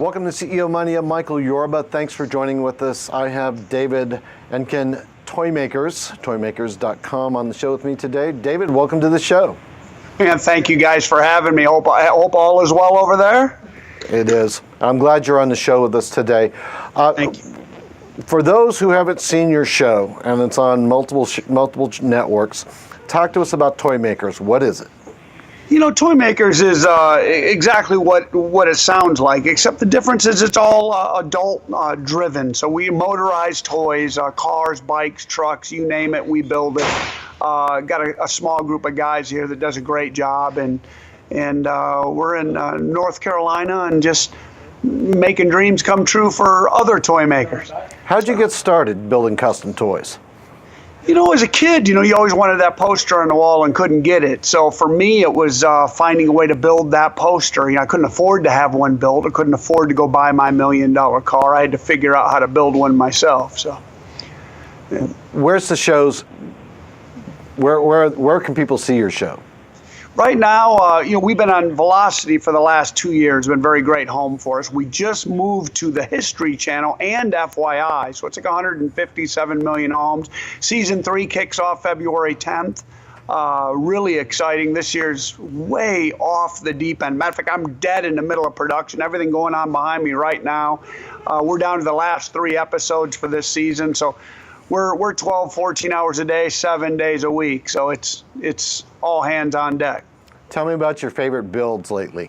Welcome to CEO Money. I'm Michael Yorba. Thanks for joining with us. I have David Ankin, Toymakerz, Toymakerz.com on the show with me today. David, welcome to the show. And thank you guys for having me. I hope all is well over there. It is. I'm glad you're on the show with us today. Thank you. For those who haven't seen your show, and it's on multiple networks, talk to us about Toymakerz. What is it? You know, Toymakerz is exactly what it sounds like, except the difference is it's all adult driven. So we motorized toys, cars, bikes, trucks, you name it, we build it. Got a small group of guys here that does a great job, and we're in North Carolina and just making dreams come true for other toy makers. How'd you get started building custom toys? You know, as a kid, you always wanted that poster on the wall and couldn't get it. So for me, it was finding a way to build that poster. I couldn't afford to have one built. I couldn't afford to go buy my $1 million car. I had to figure out how to build one myself. So, yeah. Where's the shows? Where can people see your show? Right now, we've been on Velocity for the last 2 years. It's been a very great home for us. We just moved to the History channel and FYI, so it's like 157 million homes. Season 3 kicks off February 10th. Really exciting. This year's way off the deep end. Matter of fact, I'm dead in the middle of production. Everything going on behind me right now. We're down to the last 3 episodes for this season, so we're 12, 14 hours a day, 7 days a week. So it's all hands on deck. Tell me about your favorite builds lately.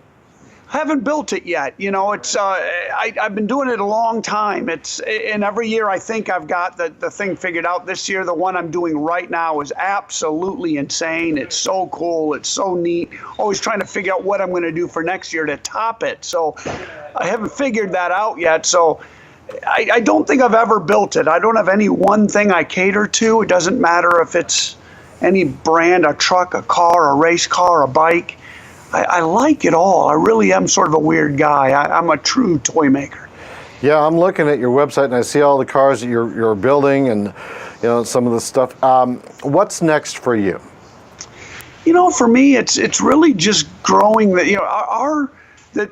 I haven't built it yet. I've been doing it a long time. And every year I think I've got the thing figured out. This year, the one I'm doing right now is absolutely insane. It's so cool. It's so neat. Always trying to figure out what I'm going to do for next year to top it. So I haven't figured that out yet. So I don't think I've ever built it. I don't have any one thing I cater to. It doesn't matter if it's any brand, a truck, a car, a race car, a bike. I like it all. I really am sort of a weird guy. I'm a true toy maker. Yeah, I'm looking at your website and I see all the cars that you're building and some of the stuff. What's next for you? For me, it's really just growing. The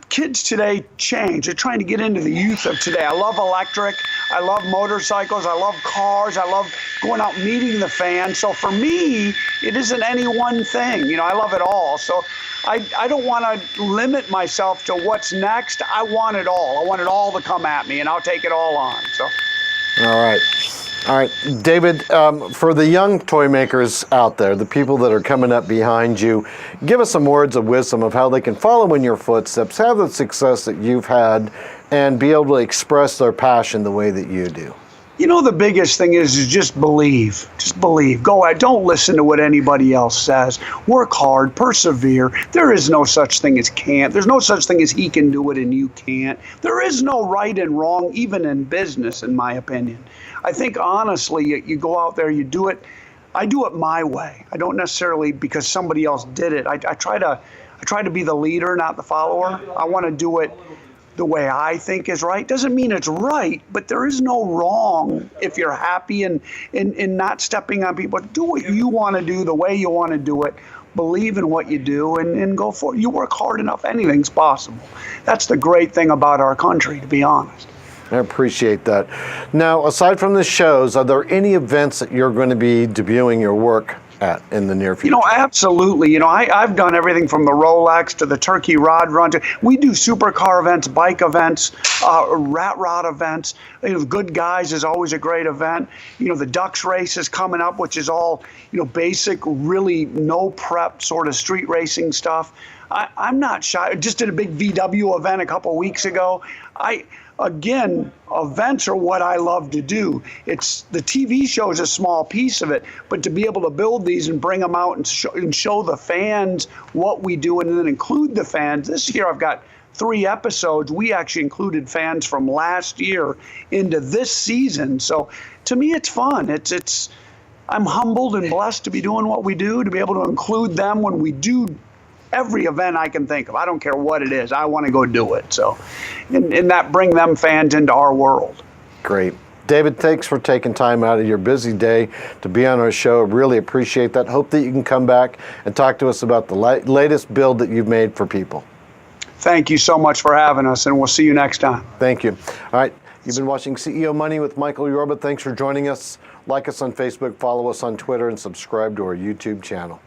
kids today change. They're trying to get into the youth of today. I love electric. I love motorcycles. I love cars. I love going out meeting the fans. So for me, it isn't any one thing. I love it all. So I don't want to limit myself to what's next. I want it all. I want it all to come at me, and I'll take it all on. So. All right, David, for the young toy makers out there, the people that are coming up behind you, give us some words of wisdom of how they can follow in your footsteps, have the success that you've had, and be able to express their passion the way that you do. The biggest thing is just believe. Just believe. Go out. Don't listen to what anybody else says. Work hard. Persevere. There is no such thing as can't. There's no such thing as he can do it and you can't. There is no right and wrong, even in business, in my opinion. I think, honestly, you go out there, you do it. I do it my way. I don't necessarily because somebody else did it. I try to be the leader, not the follower. I want to do it the way I think is right. Doesn't mean it's right, but there is no wrong if you're happy and not stepping on people. Do what you want to do the way you want to do it. Believe in what you do and go for it. You work hard enough, anything's possible. That's the great thing about our country, to be honest. I appreciate that. Now, aside from the shows, are there any events that you're going to be debuting your work at in the near future? Absolutely. I've done everything from the Rolex to the Turkey Rod Run. We do supercar events, bike events, rat rod events. Good Guys is always a great event. The Ducks race is coming up, which is all, basic, really no prep sort of street racing stuff. I'm not shy. I just did a big VW event a couple weeks ago. Again, events are what I love to do. It's the TV show is a small piece of it, but to be able to build these and bring them out and show the fans what we do and then include the fans. This year I've got 3 episodes. We actually included fans from last year into this season. So to me, it's fun. I'm humbled and blessed to be doing what we do, to be able to include them when we do every event I can think of. I don't care what it is. I want to go do it. So, and that bring them fans into our world. Great. David, thanks for taking time out of your busy day to be on our show. Really appreciate that. Hope that you can come back and talk to us about the latest build that you've made for people. Thank you so much for having us, and we'll see you next time. Thank you. All right. You've been watching CEO Money with Michael Yorba. Thanks for joining us. Like us on Facebook, follow us on Twitter, and subscribe to our YouTube channel.